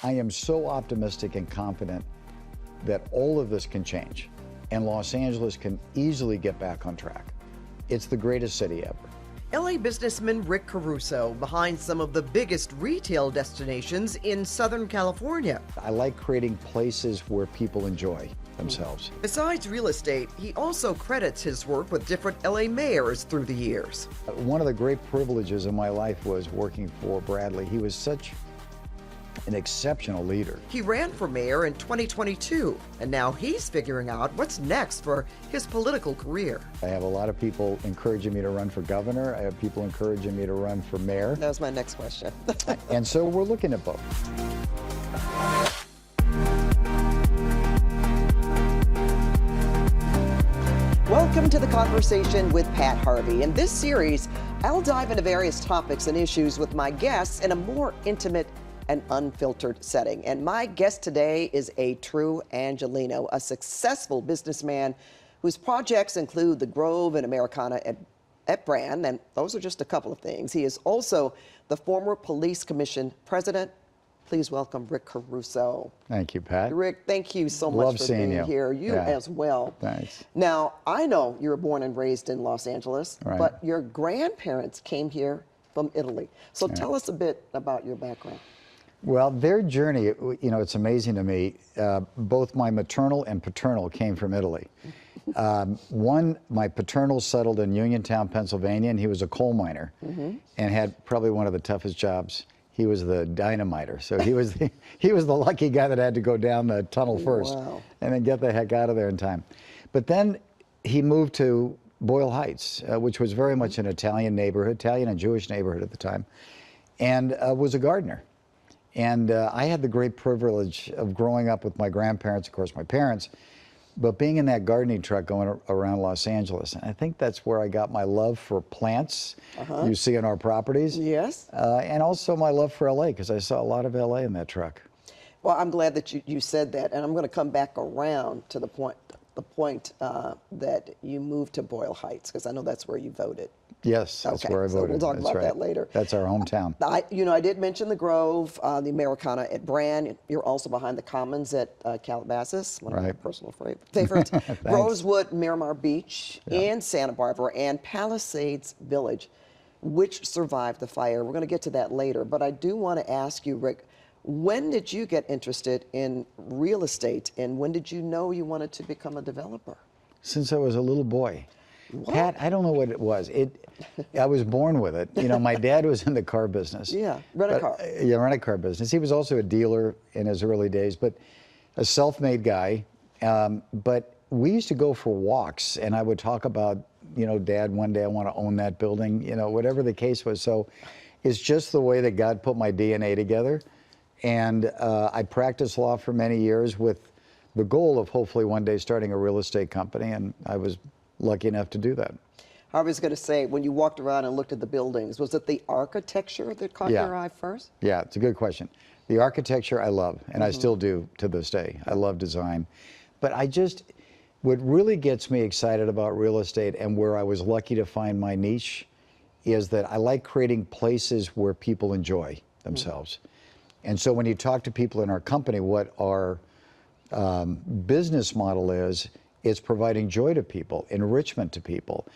I am so optimistic and confident that all of this can change and Los Angeles can easily get back on track. It's the greatest city ever. LA businessman Rick Caruso behind some of the biggest retail destinations in Southern California. I like creating places where people enjoy themselves. Besides real estate, he also credits his work with different LA mayors through the years. One of the great privileges of my life was working for Bradley. He was such an exceptional leader. He ran for mayor in 2022, and now he's figuring out what's next for his political career. I have a lot of people encouraging me to run for governor. I have people encouraging me to run for mayor. That was my next question. And so we're looking at both. Welcome to The Conversation with Pat Harvey. In this series, I'll dive into various topics and issues with my guests in a more intimate and unfiltered setting. And my guest today is a true Angelino, a successful businessman whose projects include the Grove and Americana at Brand, and those are just a couple of things. He is also the former Police Commission president. Please welcome Rick Caruso. Thank you, Pat. Rick, thank you so much for being here. You as well. Thanks. Now, I know you were born and raised in Los Angeles, right, but your grandparents came here from Italy. So tell us a bit about your background. Well, their journey, you know, it's amazing to me. Both my maternal and paternal came from Italy. My paternal settled in Uniontown, Pennsylvania, and he was a coal miner and had probably one of the toughest jobs. He was the dynamiter, so he was the lucky guy that had to go down the tunnel first and then get the heck out of there in time. But then he moved to Boyle Heights, which was very much an Italian neighborhood, Italian and Jewish neighborhood at the time, and was a gardener. And I had the great privilege of growing up with my grandparents, of course, my parents, but being in that gardening truck going around Los Angeles. And I think that's where I got my love for plants you see on our properties. Yes. And also my love for LA, because I saw a lot of LA in that truck. Well, I'm glad that you said that, and I'm going to come back around to the point that you moved to Boyle Heights, because I know that's where you voted. Yes, that's where I voted. So we'll talk about that later. That's our hometown. I did mention the Grove, the Americana at Brand. You're also behind the Commons at Calabasas, one of my personal favorites. Rosewood, Miramar Beach, and Santa Barbara, and Palisades Village, which survived the fire. We're going to get to that later. But I do want to ask you, Rick, when did you get interested in real estate, and when did you know you wanted to become a developer? Since I was a little boy. What? Pat, I don't know what it was. I was born with it. You know, my dad was in the car business. Yeah, rent-a-car. Yeah, rent-a-car business. He was also a dealer in his early days, but a self-made guy. But we used to go for walks, and I would talk about, you know, Dad, one day I want to own that building, you know, whatever the case was. So it's just the way that God put my DNA together. And I practiced law for many years with the goal of hopefully one day starting a real estate company, and I was lucky enough to do that. I was going to say, when you walked around and looked at the buildings, was it the architecture that caught your eye first? Yeah, it's a good question. The architecture I love, and I still do to this day. I love design. But what really gets me excited about real estate, and where I was lucky to find my niche, is that I like creating places where people enjoy themselves. And so when you talk to people in our company, what our business model is, it's providing joy to people, enrichment to people.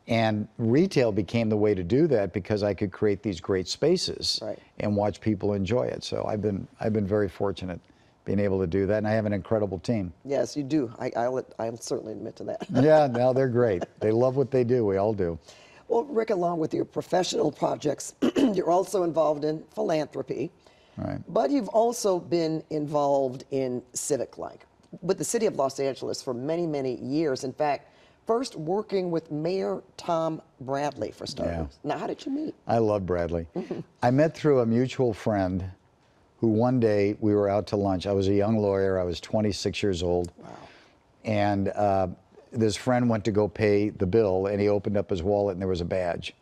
And retail became the way to do that because I could create these great spaces and watch people enjoy it. So I've been very fortunate being able to do that, and I have an incredible team. Yes, you do. I'll certainly admit to that. Yeah, no, they're great. They love what they do. We all do. Well, Rick, along with your professional projects, you're also involved in philanthropy. Right. But you've also been involved in civic life with the city of Los Angeles for many, many years. In fact, first working with Mayor Tom Bradley for starters. Now, how did you meet? I love Bradley. I met through a mutual friend who one day we were out to lunch. I was a young lawyer. I was 26 years old. Wow. And this friend went to go pay the bill, and he opened up his wallet and there was a badge.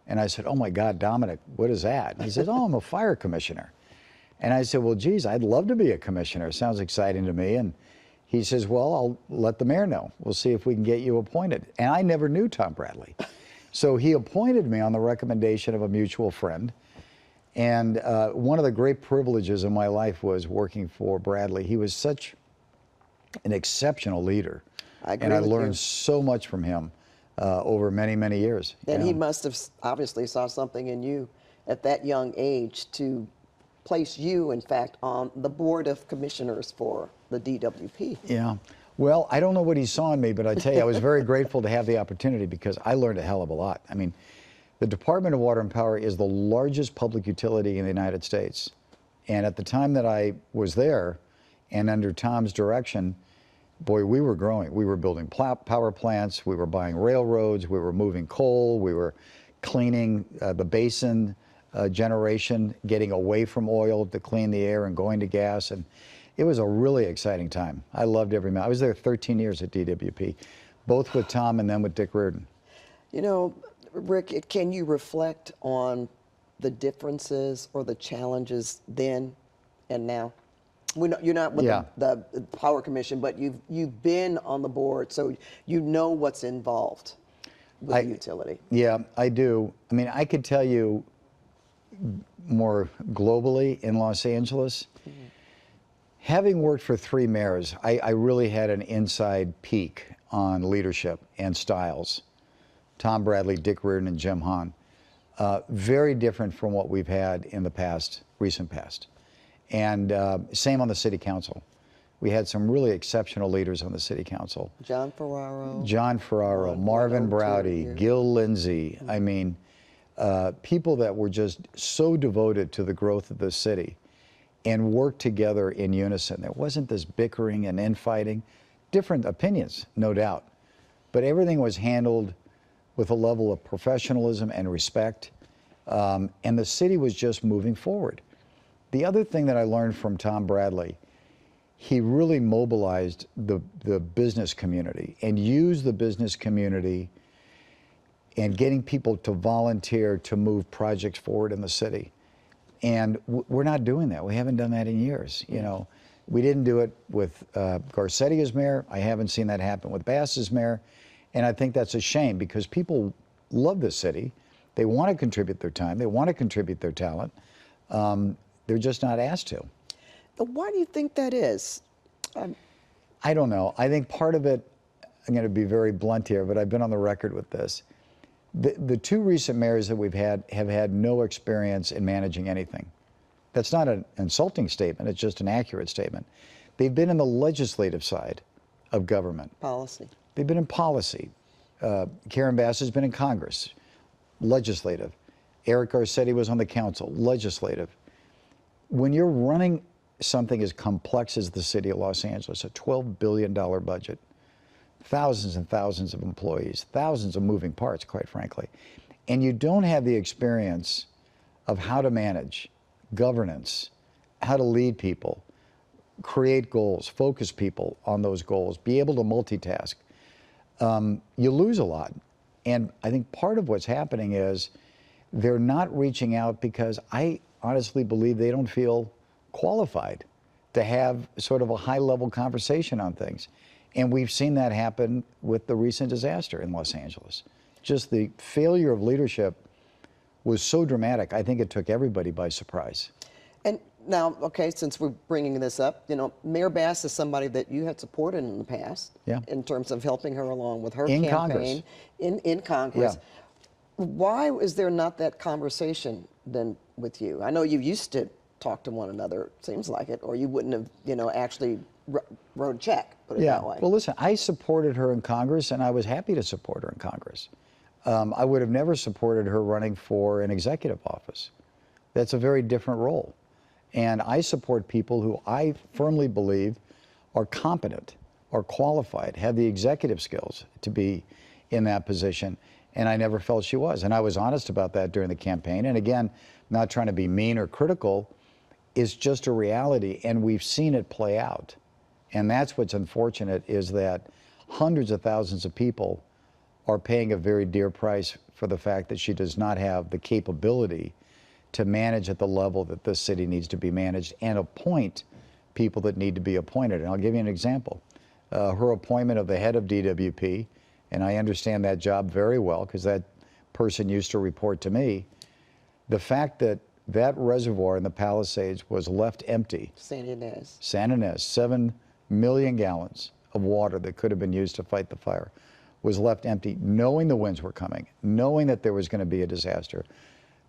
And I said, "Oh my God, Dominic, what is that?" And he said, "Oh, I'm a fire commissioner." And I said, "Well, geez, I'd love to be a commissioner. Sounds exciting to me." And he says, "Well, I'll let the mayor know. We'll see if we can get you appointed." And I never knew Tom Bradley. So he appointed me on the recommendation of a mutual friend. And one of the great privileges of my life was working for Bradley. He was such an exceptional leader. I agree and I with learned you. so much from him over many, many years. And Yeah. he must have obviously saw something in you at that young age to place you, in fact, on the board of commissioners for the DWP. Yeah. Well, I don't know what he saw in me, but I tell you, I was very grateful to have the opportunity because I learned a hell of a lot. I mean, the Department of Water and Power is the largest public utility in the United States. And at the time that I was there, and under Tom's direction, boy, we were growing. We were building power plants, we were buying railroads, we were moving coal, we were cleaning the basin generation, getting away from oil to clean the air and going to gas. And it was a really exciting time. I loved every minute. I was there 13 years at DWP, both with Tom and then with Dick Reardon. You know, Rick, can you reflect on the differences or the challenges then and now? You're not with Yeah. the Power Commission, but you've been on the board, so you know what's involved with the utility. Yeah, I do. I mean, I could tell you more globally in Los Angeles. Having worked for 3 mayors, I really had an inside peek on leadership and styles. Tom Bradley, Dick Reardon, and Jim Hahn. Very different from what we've had in the past, recent past. And same on the city council. We had some really exceptional leaders on the city council. John Ferraro, Marvin One, Browdy, two, Gil Lindsay. I mean, people that were just so devoted to the growth of the city and worked together in unison. There wasn't this bickering and infighting. Different opinions, no doubt. But everything was handled with a level of professionalism and respect. And the city was just moving forward. The other thing that I learned from Tom Bradley, he really mobilized the business community and used the business community and getting people to volunteer to move projects forward in the city. And we're not doing that. We haven't done that in years. You know, we didn't do it with Garcetti as mayor. I haven't seen that happen with Bass as mayor. And I think that's a shame because people love this city. They want to contribute their time. They want to contribute their talent. They're just not asked to. why do you think that is? I don't know. I think part of it, I'm going to be very blunt here, but I've been on the record with this. The 2 recent mayors that we've had have had no experience in managing anything. That's not an insulting statement, it's just an accurate statement. They've been in the legislative side of government. Policy. They've been in policy. Karen Bass has been in Congress, legislative. Eric Garcetti was on the council, legislative. When you're running something as complex as the city of Los Angeles, a $12 billion budget, thousands and thousands of employees, thousands of moving parts, quite frankly, and you don't have the experience of how to manage, governance, how to lead people, create goals, focus people on those goals, be able to multitask, you lose a lot. And I think part of what's happening is they're not reaching out because I honestly believe they don't feel qualified to have sort of a high-level conversation on things. And we've seen that happen with the recent disaster in Los Angeles. Just the failure of leadership was so dramatic, I think it took everybody by surprise. And now, okay, since we're bringing this up, you know, Mayor Bass is somebody that you had supported in the past, Yeah. in terms of helping her along with her In campaign in Congress. Yeah. Why is there not that conversation then with you? I know you used to talk to one another, seems like it, or you wouldn't have, you know, actually wrote a check, put it that way. Well, listen, I supported her in Congress, and I was happy to support her in Congress. I would have never supported her running for an executive office. That's a very different role. And I support people who I firmly believe are competent, are qualified, have the executive skills to be in that position. And I never felt she was. And I was honest about that during the campaign. And again, not trying to be mean or critical, it's just a reality. And we've seen it play out. And that's what's unfortunate, is that hundreds of thousands of people are paying a very dear price for the fact that she does not have the capability to manage at the level that this city needs to be managed and appoint people that need to be appointed. And I'll give you an example. Her appointment of the head of DWP, and I understand that job very well because that person used to report to me. The fact that that reservoir in the Palisades was left empty. San Ynez. San Ynez, 7 million gallons of water that could have been used to fight the fire was left empty, knowing the winds were coming, knowing that there was going to be a disaster,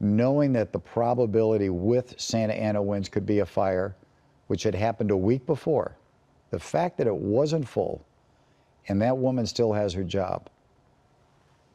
knowing that the probability with Santa Ana winds could be a fire, which had happened a week before. The fact that it wasn't full and that woman still has her job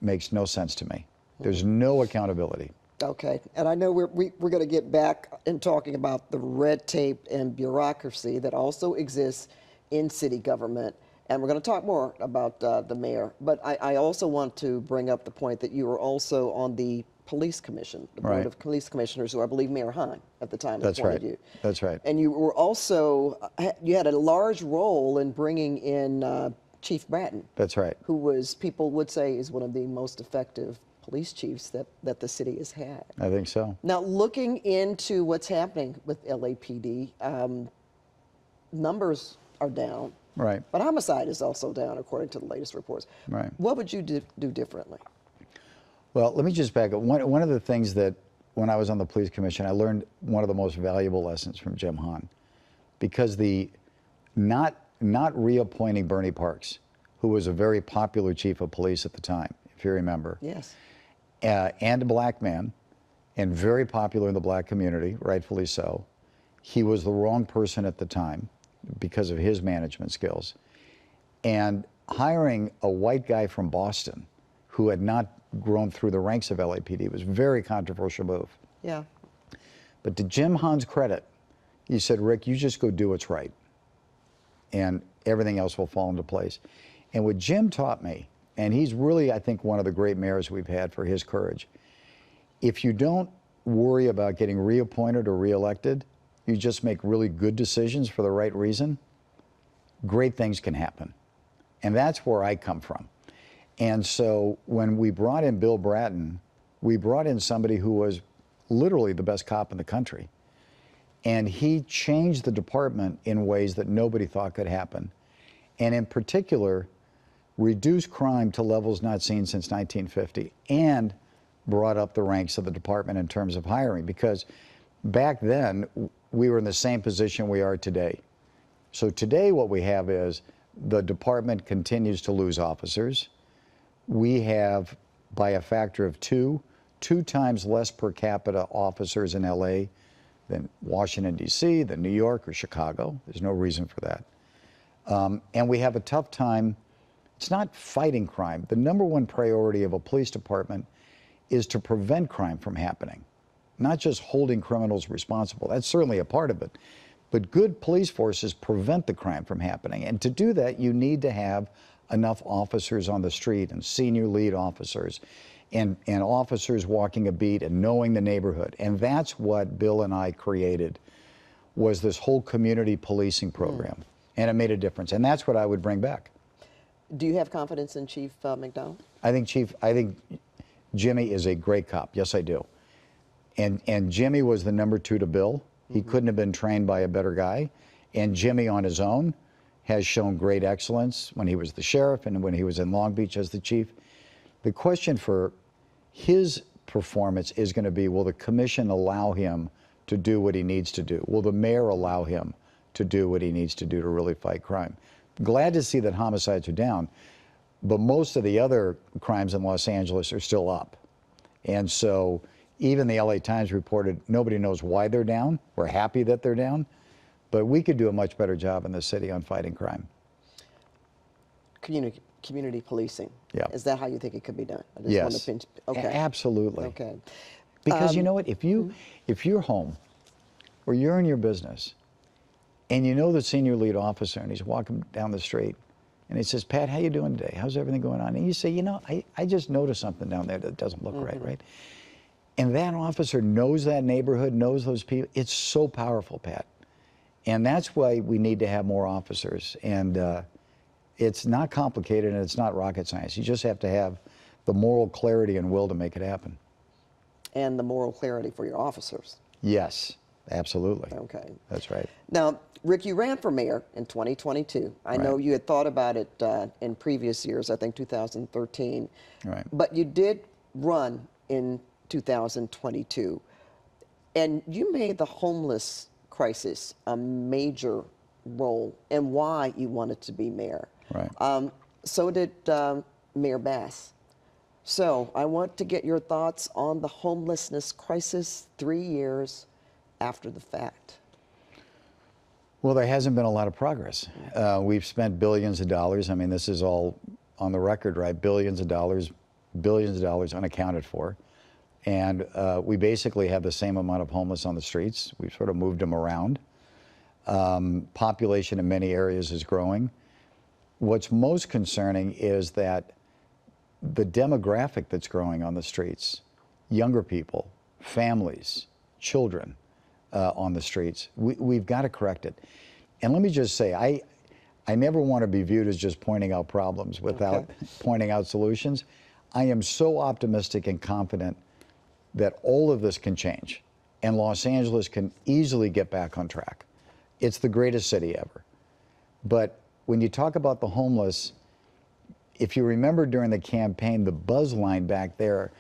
makes no sense to me. There's no accountability. Okay, and I know we're going to get back in talking about the red tape and bureaucracy that also exists in city government, and we're going to talk more about the mayor. But I also want to bring up the point that you were also on the police commission, the board of police commissioners, who I believe Mayor Hahn at the time appointed you. That's right. And you were also, you had a large role in bringing in Chief Bratton. That's right. Who was, people would say, is one of the most effective police chiefs that the city has had. I think so. Now, looking into what's happening with LAPD, numbers are down. Right. But homicide is also down, according to the latest reports. Right. What would you do differently? Well, let me just back up. One of the things that, when I was on the police commission, I learned one of the most valuable lessons from Jim Hahn, because the not reappointing Bernie Parks, who was a very popular chief of police at the time, if you remember. Yes. And a black man, and very popular in the black community, rightfully so. He was the wrong person at the time because of his management skills. And hiring a white guy from Boston who had not grown through the ranks of LAPD was a very controversial move. Yeah. But to Jim Hahn's credit, he said, Rick, you just go do what's right, and everything else will fall into place. And what Jim taught me, and he's really, I think, one of the great mayors we've had for his courage, if you don't worry about getting reappointed or reelected, you just make really good decisions for the right reason, great things can happen. And that's where I come from. And so when we brought in Bill Bratton, we brought in somebody who was literally the best cop in the country. And he changed the department in ways that nobody thought could happen. And in particular, reduced crime to levels not seen since 1950, and brought up the ranks of the department in terms of hiring, because back then we were in the same position we are today. So today what we have is the department continues to lose officers. We have, by a factor of two times less per capita officers in LA than Washington, D.C., than New York or Chicago. There's no reason for that. And we have a tough time. It's not fighting crime. The number one priority of a police department is to prevent crime from happening, not just holding criminals responsible. That's certainly a part of it. But good police forces prevent the crime from happening. And to do that, you need to have enough officers on the street, and senior lead officers, and officers walking a beat and knowing the neighborhood. And that's what Bill and I created, was this whole community policing program. And it made a difference. And that's what I would bring back. Do you have confidence in Chief McDonald? I think Jimmy is a great cop. Yes, I do. And Jimmy was the number 2 to Bill. He couldn't have been trained by a better guy. And Jimmy on his own has shown great excellence when he was the sheriff and when he was in Long Beach as the chief. The question for his performance is going to be, will the commission allow him to do what he needs to do? Will the mayor allow him to do what he needs to do to really fight crime? Glad to see that homicides are down, but most of the other crimes in Los Angeles are still up. And so even the LA Times reported nobody knows why they're down. We're happy that they're down, but we could do a much better job in the city on fighting crime. Community policing. Yeah. Is that how you think it could be done? I just Yes. want to pinch. Okay. Absolutely. Okay. Because you know what? If you're home or you're in your business and you know the senior lead officer and he's walking down the street and he says, Pat, how you doing today? How's everything going on? And you say, you know, I just noticed something down there that doesn't look right? And that officer knows that neighborhood, knows those people. It's so powerful, Pat. And that's why we need to have more officers. And it's not complicated and it's not rocket science. You just have to have the moral clarity and will to make it happen. And the moral clarity for your officers. Yes, absolutely. Okay. That's right. Now, Rick, you ran for mayor in 2022. I know you had thought about it in previous years, I think 2013. Right. But you did run in 2022. And you made the homeless crisis a major role in why you wanted to be mayor. Right. So did Mayor Bass. So I want to get your thoughts on the homelessness crisis 3 years after the fact. Well, there hasn't been a lot of progress. We've spent billions of dollars. I mean, this is all on the record, right? Billions of dollars unaccounted for. And we basically have the same amount of homeless on the streets. We've sort of moved them around. Population in many areas is growing. What's most concerning is that the demographic that's growing on the streets, younger people, families, children on the streets, we've got to correct it. And let me just say, I never want to be viewed as just pointing out problems without pointing out solutions. I am so optimistic and confident that all of this can change and Los Angeles can easily get back on track. It's the greatest city ever. But when you talk about the homeless, if you remember during the campaign, the buzz line back there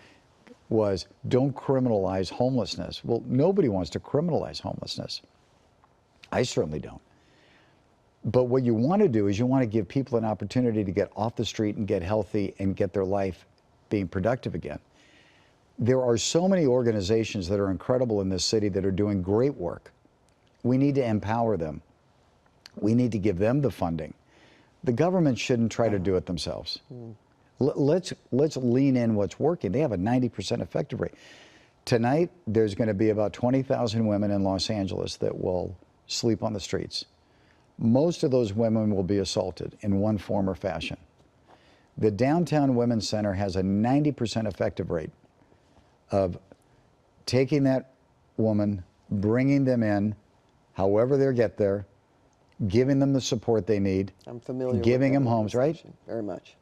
was, don't criminalize homelessness. Well, nobody wants to criminalize homelessness. I certainly don't. But what you want to do is you want to give people an opportunity to get off the street and get healthy and get their life being productive again. There are so many organizations that are incredible in this city that are doing great work. We need to empower them. We need to give them the funding. The government shouldn't try to do it themselves. Let's lean in what's working. They have a 90% effective rate. Tonight, there's going to be about 20,000 women in Los Angeles that will sleep on the streets. Most of those women will be assaulted in one form or fashion. The Downtown Women's Center has a 90% effective rate of taking that woman, bringing them in, however they get there, giving them the support they need, I'm familiar giving with them homes, right? Very much.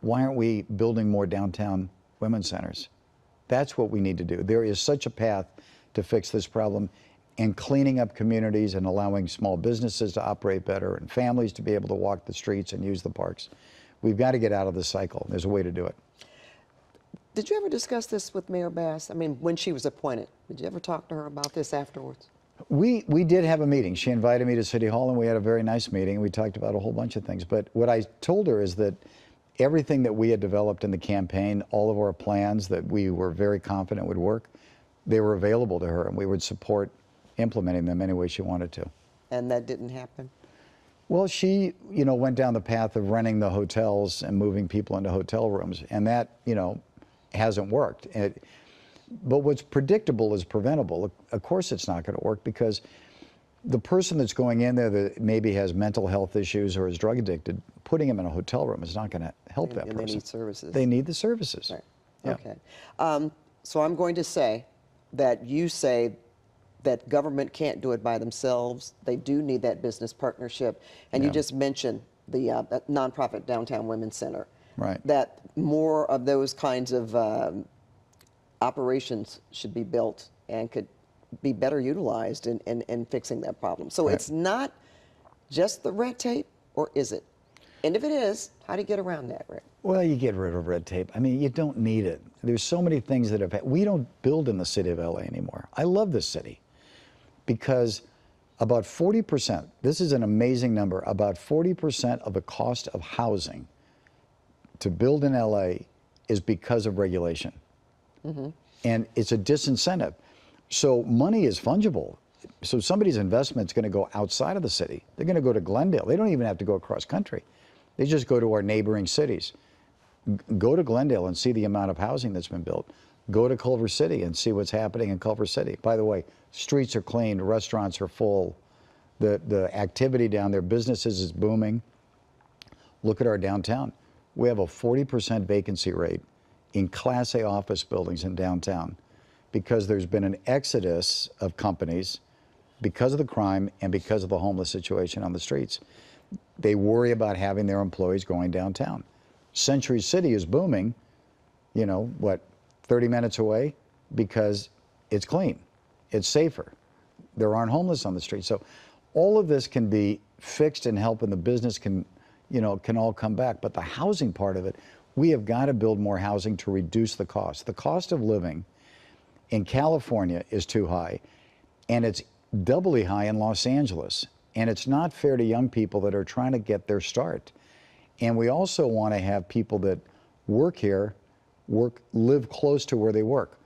Why aren't we building more downtown women's centers? That's what we need to do. There is such a path to fix this problem, and cleaning up communities and allowing small businesses to operate better and families to be able to walk the streets and use the parks. We've got to get out of this cycle. There's a way to do it. Did you ever discuss this with Mayor Bass? I mean, when she was appointed, did you ever talk to her about this afterwards? We did have a meeting. She invited me to City Hall, and we had a very nice meeting. We talked about a whole bunch of things. But what I told her is that everything that we had developed in the campaign, all of our plans that we were very confident would work, they were available to her, and we would support implementing them any way she wanted to. And that didn't happen? Well, she, went down the path of renting the hotels and moving people into hotel rooms, and that, hasn't worked. But what's predictable is preventable. Of course it's not going to work, because the person that's going in there that maybe has mental health issues or is drug addicted, putting them in a hotel room is not going to help that person. And they need services. They need the services. Right. Yeah. Okay. So I'm going to say that you say that government can't do it by themselves. They do need that business partnership. And you just mentioned the nonprofit Downtown Women's Center. Right. That more of those kinds of operations should be built and could be better utilized in fixing that problem. So it's not just the red tape, or is it? And if it is, how do you get around that, Rick? Well, you get rid of red tape. I mean, you don't need it. There's so many things that we don't build in the city of LA anymore. I love this city because about 40%, this is an amazing number, about 40% of the cost of housing to build in LA is because of regulation. And it's a disincentive. So money is fungible. So somebody's investment is going to go outside of the city. They're going to go to Glendale. They don't even have to go across country. They just go to our neighboring cities. Go to Glendale and see the amount of housing that's been built. Go to Culver City and see what's happening in Culver City. By the way, streets are clean, restaurants are full. The activity down there, businesses is booming. Look at our downtown. We have a 40% vacancy rate in Class A office buildings in downtown because there's been an exodus of companies because of the crime and because of the homeless situation on the streets. They worry about having their employees going downtown. Century City is booming, 30 minutes away, because it's clean, it's safer. There aren't homeless on the street. So all of this can be fixed and help, and the business can all come back. But the housing part of it, we have got to build more housing to reduce the cost. The cost of living in California is too high, and it's doubly high in Los Angeles. And it's not fair to young people that are trying to get their start. And we also want to have people that work here, live close to where they work,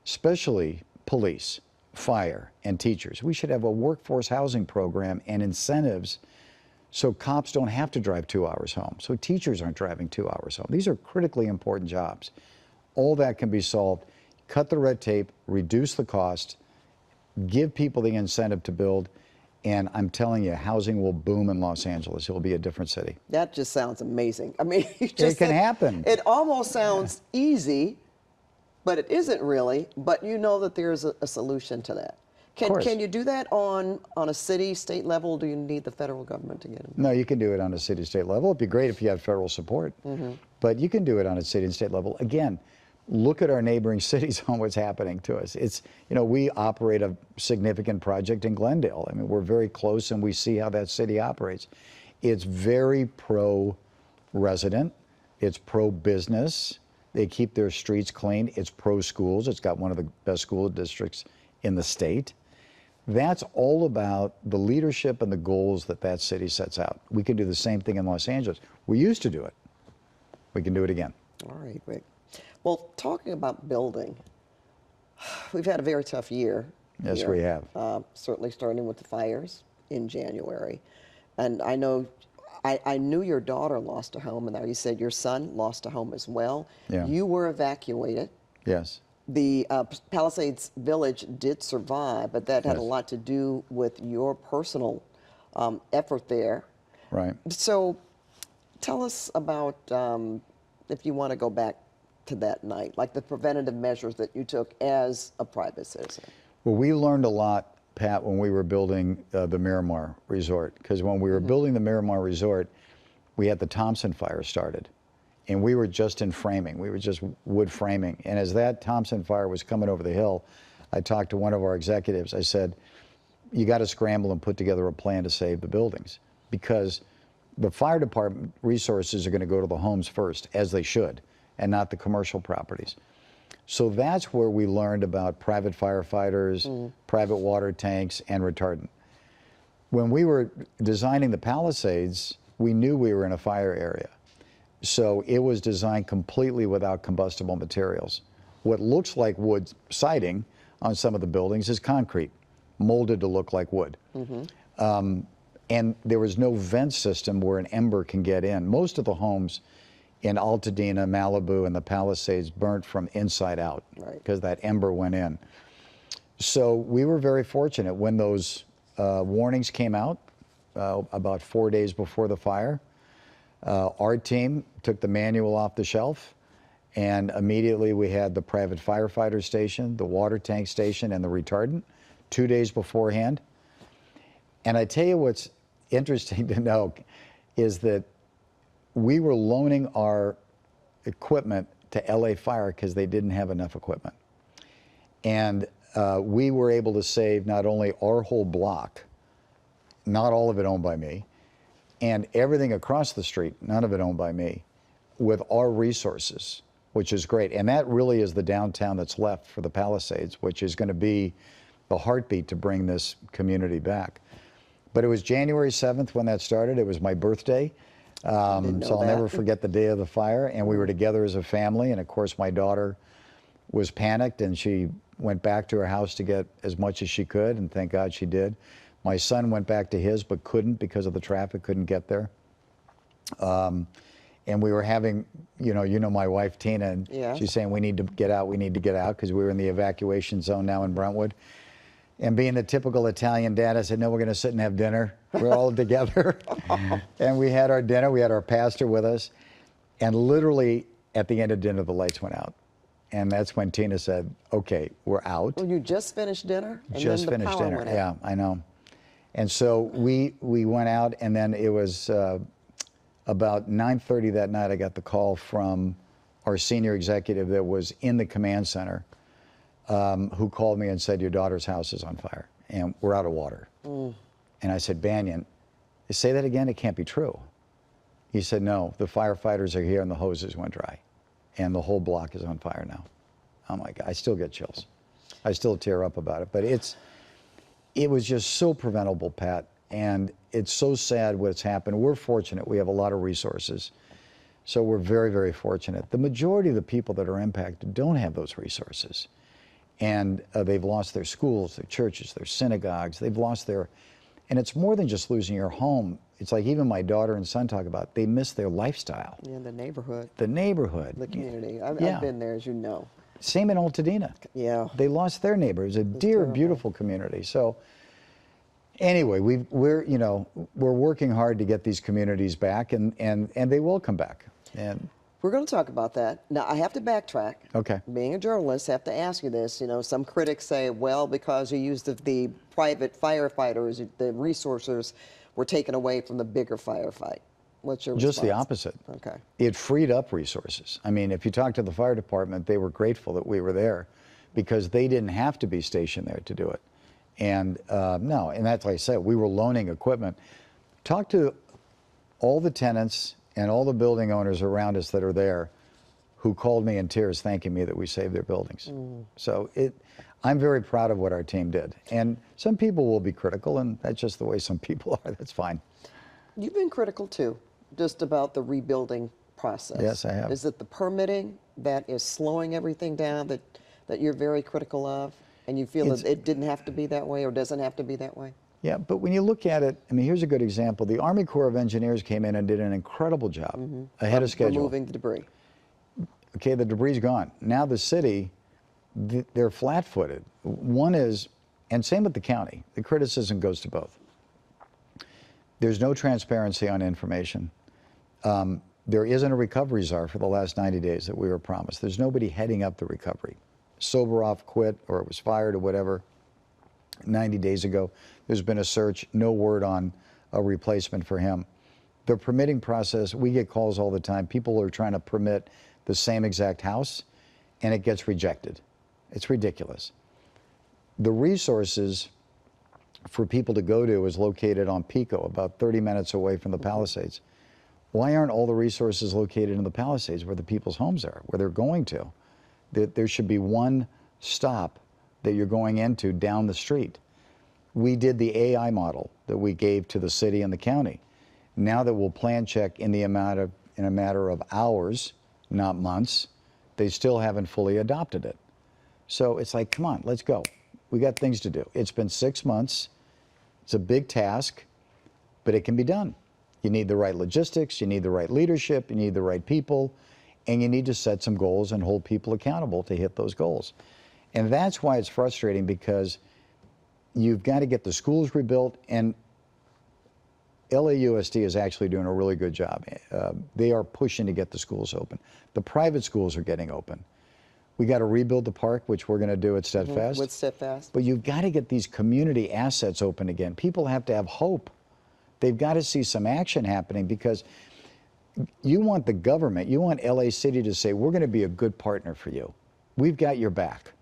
especially police, fire, and teachers. We should have a workforce housing program and incentives so cops don't have to drive 2 hours home, so teachers aren't driving 2 hours home. These are critically important jobs. All that can be solved. Cut the red tape, reduce the cost, give people the incentive to build, and I'm telling you, housing will boom in Los Angeles. It will be a different city. That just sounds amazing. I mean, It can happen. It almost sounds easy, but it isn't really. But you know that there's a solution to that. Can you do that on a city, state level? Or do you need the federal government to get involved? No, you can do it on a city, state level. It'd be great if you had federal support, but you can do it on a city and state level. Again, look at our neighboring cities on what's happening to us. It's, you know, we operate a significant project in Glendale. I mean, we're very close and we see how that city operates. It's very pro-resident. It's pro-business. They keep their streets clean. It's pro-schools. It's got one of the best school districts in the state. That's all about the leadership and the goals that that city sets out. We can do the same thing in Los Angeles. We used to do it. We can do it again. All right, Rick. Well, talking about building, we've had a very tough year. Yes, here. we have. Certainly starting with the fires in January. And I know, I knew your daughter lost a home, and now you said your son lost a home as well. Yeah. You were evacuated. Yes. The Palisades Village did survive, but that had a Yes. lot to do with your personal effort there. Right. So tell us about, if you want to go back to that night, like the preventative measures that you took as a private citizen. Well, we learned a lot, Pat, when we were building the Miramar Resort, because when we were building the Miramar Resort, we had the Thompson fire started. And we were just in framing. We were just wood framing. And as that Thompson fire was coming over the hill, I talked to one of our executives. I said, you got to scramble and put together a plan to save the buildings, because the fire department resources are going to go to the homes first, as they should, and not the commercial properties. So that's where we learned about private firefighters, private water tanks, and retardant. When we were designing the Palisades, we knew we were in a fire area. So it was designed completely without combustible materials. What looks like wood siding on some of the buildings is concrete, molded to look like wood. And there was no vent system where an ember can get in. Most of the homes in Altadena, Malibu, and the Palisades burnt from inside out because that ember went in. So we were very fortunate when those warnings came out about 4 days before the fire. Our team took the manual off the shelf, and immediately we had the private firefighter station, the water tank station, and the retardant 2 days beforehand. And I tell you what's interesting to know is that we were loaning our equipment to LA Fire because they didn't have enough equipment. And we were able to save not only our whole block, not all of it owned by me, and everything across the street, none of it owned by me, with our resources, which is great. And that really is the downtown that's left for the Palisades, which is going to be the heartbeat to bring this community back. But it was January 7th when that started. It was my birthday. So I'll never forget the day of the fire. And we were together as a family. And of course, my daughter was panicked, and she went back to her house to get as much as she could. And thank God she did. My son went back to his, but couldn't because of the traffic, couldn't get there. And we were having, you know my wife, Tina, and she's saying, we need to get out, because we were in the evacuation zone now in Brentwood. And being the typical Italian dad, I said, no, we're going to sit and have dinner. We're all together. And we had our dinner. We had our pastor with us. And literally at the end of dinner, the lights went out. And that's when Tina said, okay, we're out. Well, you just finished dinner? And just then the finished power dinner, went out. yeah, I know. And so we went out, and then it was about 9:30 that night, I got the call from our senior executive that was in the command center, who called me and said, your daughter's house is on fire, and we're out of water. And I said, Banyan, say that again, it can't be true. He said, no, the firefighters are here and the hoses went dry, and the whole block is on fire now. Oh my God, I still get chills. I still tear up about it. But it was just so preventable, Pat. And it's so sad what's happened. We're fortunate. We have a lot of resources. So we're very, very fortunate. The majority of the people that are impacted don't have those resources. And they've lost their schools, their churches, their synagogues. They've lost their, and it's more than just losing your home. It's like even my daughter and son talk about, they miss their lifestyle. Yeah, the neighborhood. The neighborhood. The community. I've been there, as you know. Same in Altadena. Yeah. They lost their neighbors, a dear, terrible. beautiful community. So anyway, we're working hard to get these communities back, and they will come back. And we're going to talk about that. Now, I have to backtrack. Okay. Being a journalist, I have to ask you this. You know, some critics say, well, because you used the private firefighters, the resources were taken away from the bigger firefight. What's your response? Just the opposite. Okay. It freed up resources. I mean, if you talk to the fire department, they were grateful that we were there because they didn't have to be stationed there to do it. And no, and that's like I said, we were loaning equipment. Talk to all the tenants and all the building owners around us that are there who called me in tears thanking me that we saved their buildings. So I'm very proud of what our team did. And some people will be critical, and that's just the way some people are. That's fine. You've been critical, too, just about the rebuilding process. Yes, I have. Is it the permitting that is slowing everything down that you're very critical of? And you feel that it didn't have to be that way or doesn't have to be that way? Yeah, but when you look at it, I mean, here's a good example. The Army Corps of Engineers came in and did an incredible job ahead of schedule. Removing the debris. Okay, the debris is gone. Now the city, they're flat-footed. One is, and same with the county, the criticism goes to both. There's no transparency on information. There isn't a recovery czar for the last 90 days that we were promised. There's nobody heading up the recovery. Soberoff quit or was fired or whatever 90 days ago. There's been a search, no word on a replacement for him. The permitting process, we get calls all the time. People are trying to permit the same exact house and it gets rejected. It's ridiculous. The resources for people to go to is located on Pico, about 30 minutes away from the Palisades. Why aren't all the resources located in the Palisades where the people's homes are, where they're going to? There should be one stop that you're going into down the street. We did the AI model that we gave to the city and the county. Now that we'll plan check in a matter of hours, not months, they still haven't fully adopted it. So it's like, come on, let's go. We got things to do. It's been 6 months. It's a big task, but it can be done. You need the right logistics, you need the right leadership, you need the right people, and you need to set some goals and hold people accountable to hit those goals. And that's why it's frustrating, because you've got to get the schools rebuilt, and LAUSD is actually doing a really good job. They are pushing to get the schools open. The private schools are getting open. We got to rebuild the park, which we're going to do at Steadfast. With Steadfast. But you've got to get these community assets open again. People have to have hope. They've got to see some action happening, because you want the government, you want LA City to say, we're going to be a good partner for you. We've got your back.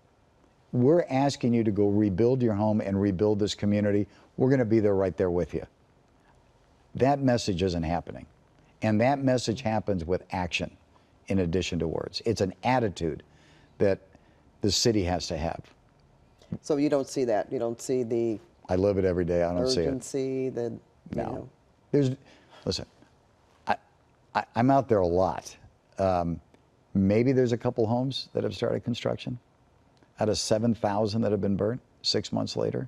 We're asking you to go rebuild your home and rebuild this community. We're going to be there right there with you. That message isn't happening. And that message happens with action in addition to words. It's an attitude that the city has to have. So you don't see that? You don't see the I live it every day. I don't see it. urgency, the, No. Listen, I'm out there a lot. Maybe there's a couple homes that have started construction out of 7,000 that have been burnt 6 months later.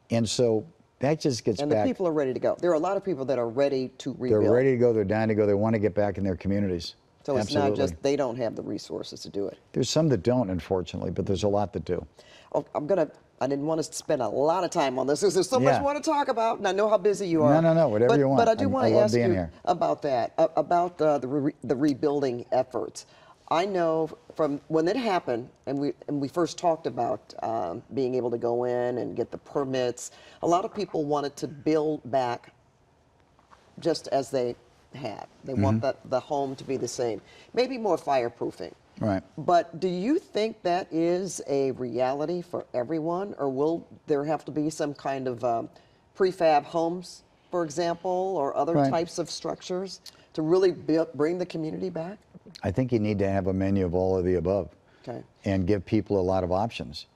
And so that just gets back. And the people are ready to go. There are a lot of people that are ready to rebuild. They're ready to go. They're dying to go. They want to get back in their communities. So it's Absolutely. not just they don't have the resources to do it. There's some that don't, unfortunately, but there's a lot that do. Oh, I didn't want to spend a lot of time on this because there's so much Yeah. more to talk about, and I know how busy you are. No, whatever you want. But I do want to love ask being you here. about that, about the rebuilding efforts. I know from when it happened, and we first talked about being able to go in and get the permits, a lot of people wanted to build back just as they had. They want the home to be the same, maybe more fireproofing. Right. But do you think that is a reality for everyone, or will there have to be some kind of prefab homes, for example, or other Right. types of structures to really bring the community back? I think you need to have a menu of all of the above. Okay. And give people a lot of options.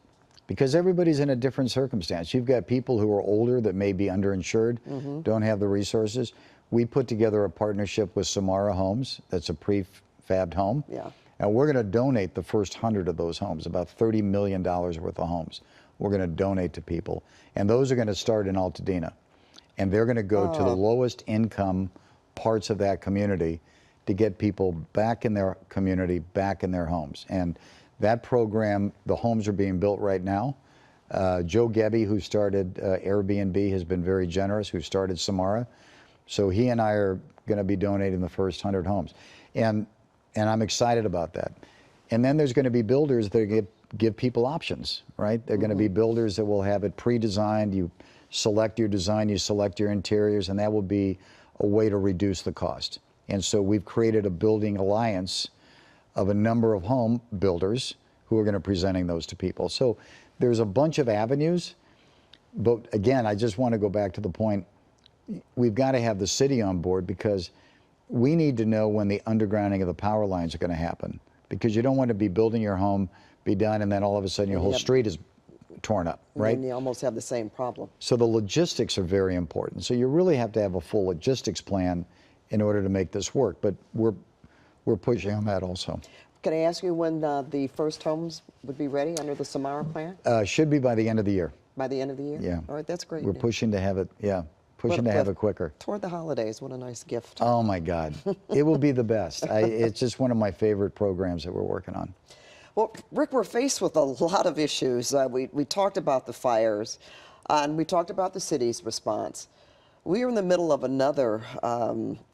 because everybody's in a different circumstance. You've got people who are older that may be underinsured, don't have the resources. We put together a partnership with Samara Homes. That's a prefabbed home. Yeah. And we're going to donate the first 100 of those homes, about $30 million worth of homes. We're going to donate to people. And those are going to start in Altadena. And they're going to go to the lowest income parts of that community to get people back in their community, back in their homes. And that program, the homes are being built right now. Joe Gebbe, who started Airbnb, has been very generous, who started Samara. So he and I are going to be donating the first 100 homes. And I'm excited about that. And then there's going to be builders that give people options, right? They're going to be builders that will have it pre-designed. You select your design, you select your interiors, and that will be a way to reduce the cost. And so we've created a building alliance of a number of home builders who are going to be presenting those to people. So there's a bunch of avenues, but again, I just want to go back to the point, we've got to have the city on board, because we need to know when the undergrounding of the power lines are going to happen, because you don't want to be building your home, be done, and then all of a sudden your whole street is torn up, right? And you almost have the same problem. So the logistics are very important. So you really have to have a full logistics plan in order to make this work, but we're pushing on that also. Can I ask you when the first homes would be ready under the Samara plan? Should be by the end of the year. By the end of the year? Yeah. All right, that's great. We're news. pushing to have it, pushing to have it quicker. Toward the holidays, what a nice gift. Oh my God, it will be the best. It's just one of my favorite programs that we're working on. Well, Rick, we're faced with a lot of issues. We talked about the fires, and we talked about the city's response. We are in the middle of another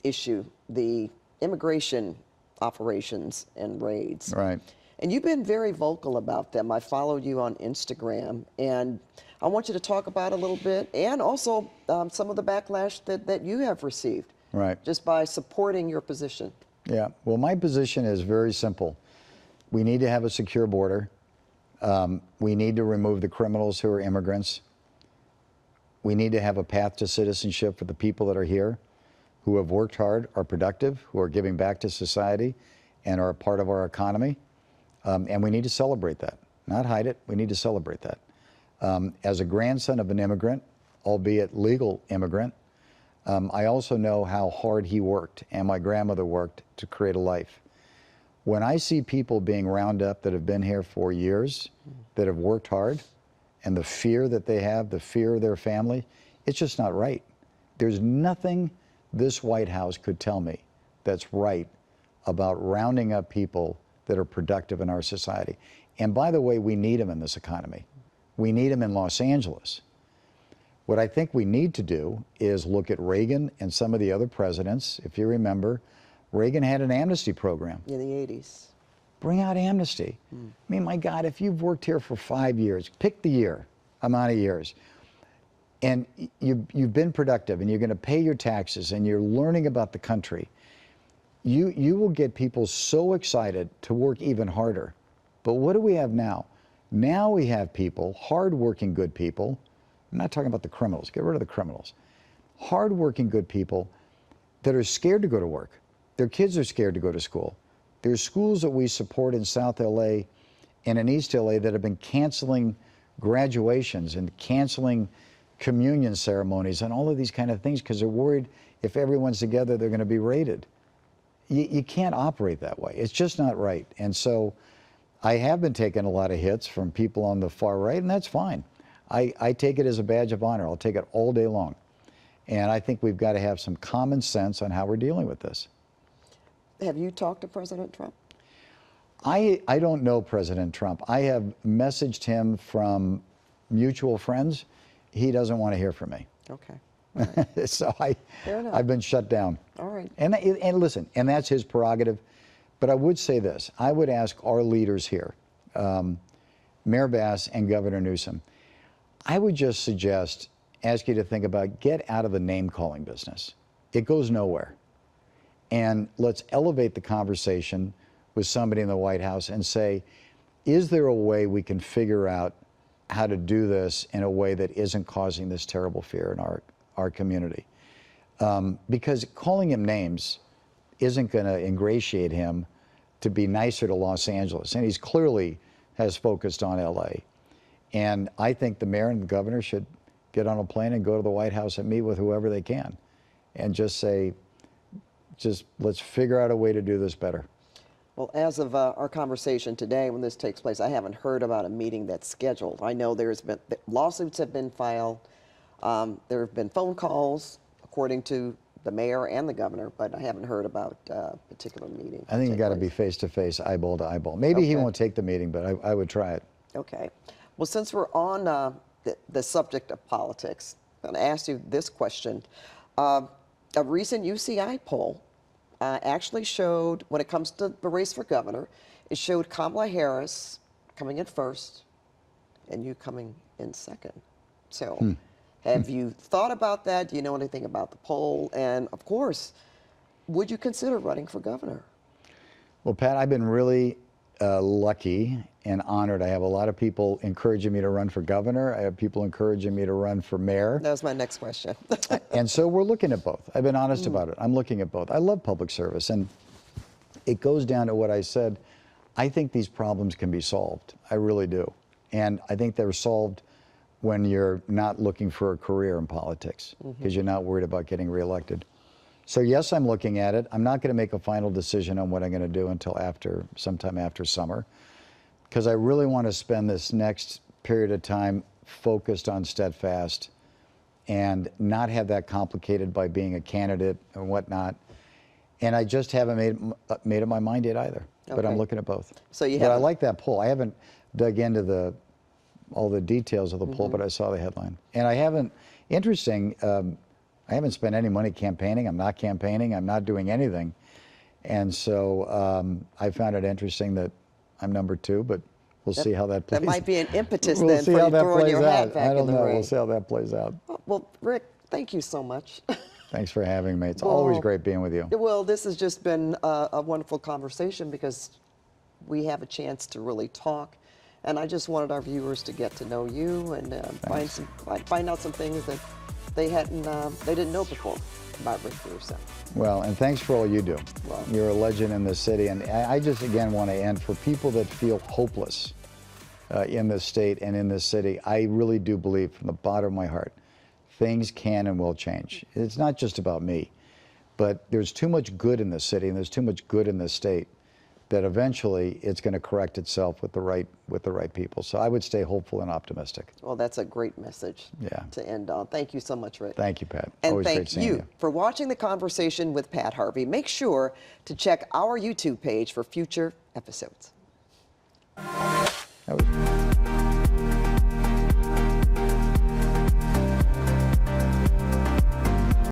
issue, the immigration operations and raids. Right. And you've been very vocal about them. I followed you on Instagram, and I want you to talk about it a little bit, and also some of the backlash that you have received. Right. Just by supporting your position. Yeah, well, my position is very simple. We need to have a secure border. We need to remove the criminals who are immigrants. We need to have a path to citizenship for the people that are here, who have worked hard, are productive, who are giving back to society, and are a part of our economy. And we need to celebrate that, not hide it. We need to celebrate that. As a grandson of an immigrant, albeit legal immigrant, I also know how hard he worked and my grandmother worked to create a life. When I see people being rounded up that have been here for years, that have worked hard, and the fear that they have, the fear of their family, it's just not right. There's nothing this White House could tell me that's right about rounding up people that are productive in our society. And by the way, we need them in this economy. We need them in Los Angeles. What I think we need to do is look at Reagan and some of the other presidents. If you remember, Reagan had an amnesty program. In the 80s. Bring out amnesty. I mean, my God, if you've worked here for 5 years, pick the year, amount of years, and you've been productive and you're going to pay your taxes and you're learning about the country, you will get people so excited to work even harder. But what do we have now? Now we have people, hardworking good people. I'm not talking about the criminals. Get rid of the criminals. Hardworking good people that are scared to go to work. Their kids are scared to go to school. There's schools that we support in South LA and in East LA that have been canceling graduations and canceling communion ceremonies and all of these kind of things because they're worried if everyone's together, they're going to be raided. You can't operate that way. It's just not right. And so I have been taking a lot of hits from people on the far right, and that's fine. I take it as a badge of honor. I'll take it all day long. And I think we've got to have some common sense on how we're dealing with this. Have you talked to President Trump? I don't know President Trump. I have messaged him from mutual friends. He doesn't want to hear from me. Okay. Right. So Fair enough. I've been shut down. All right. And listen, and that's his prerogative. But I would say this. I would ask our leaders here, Mayor Bass and Governor Newsom, I would just ask you to think about, get out of the name-calling business. It goes nowhere. And let's elevate the conversation with somebody in the White House and say, is there a way we can figure out how to do this in a way that isn't causing this terrible fear in our community? Because calling him names isn't going to ingratiate him to be nicer to Los Angeles. And he's clearly has focused on LA. And I think the mayor and the governor should get on a plane and go to the White House and meet with whoever they can and just say, let's figure out a way to do this better. Well, as of our conversation today, when this takes place, I haven't heard about a meeting that's scheduled. I know there's been lawsuits have been filed. There have been phone calls, according to the mayor and the governor, but I haven't heard about a particular meeting. I think you got to be face to face, eyeball to eyeball. Maybe he Okay. won't take the meeting, but I would try it. Okay. Well, since we're on the subject of politics, I'm going to ask you this question. A recent UCI poll actually showed, when it comes to the race for governor, it showed Kamala Harris coming in first and you coming in second. So have you thought about that? Do you know anything about the poll? And of course, would you consider running for governor? Well, Pat, I've been really lucky and honored. I have a lot of people encouraging me to run for governor. I have people encouraging me to run for mayor. That was my next question. And so we're looking at both. I've been honest about it. I'm looking at both. I love public service. And it goes down to what I said. I think these problems can be solved. I really do. And I think they're solved when you're not looking for a career in politics because you're not worried about getting reelected. So yes, I'm looking at it. I'm not going to make a final decision on what I'm going to do until sometime after summer, because I really want to spend this next period of time focused on Steadfast and not have that complicated by being a candidate and whatnot. And I just haven't made up my mind yet either. But I'm Okay. looking at both. So you But I haven't- like that poll. I haven't dug into all the details of the poll, but I saw the headline. And I haven't, interesting, I haven't spent any money campaigning. I'm not campaigning. I'm not doing anything. And so I found it interesting that I'm number 2, but we'll see how that plays. That might be an impetus We'll then see for how you that throwing plays your hat out. back I in don't the know. ring. We'll see how that plays out. Well, Rick, thank you so much. Thanks for having me. It's always Well, great being with you. Well, this has just been a wonderful conversation because we have a chance to really talk. And I just wanted our viewers to get to know you and find out some things that they didn't know before about Rick Caruso. Well, and thanks for all you do. Well- You're a legend in this city. And I just, again, want to end for people that feel hopeless in this state and in this city. I really do believe from the bottom of my heart, things can and will change. It's not just about me, but there's too much good in this city and there's too much good in this state that eventually it's going to correct itself with the right people. So I would stay hopeful and optimistic. Well, that's a great message Yeah. to end on. Thank you so much, Rick. Thank you, Pat. And Always great thank seeing you for watching the conversation with Pat Harvey. Make sure to check our YouTube page for future episodes. That was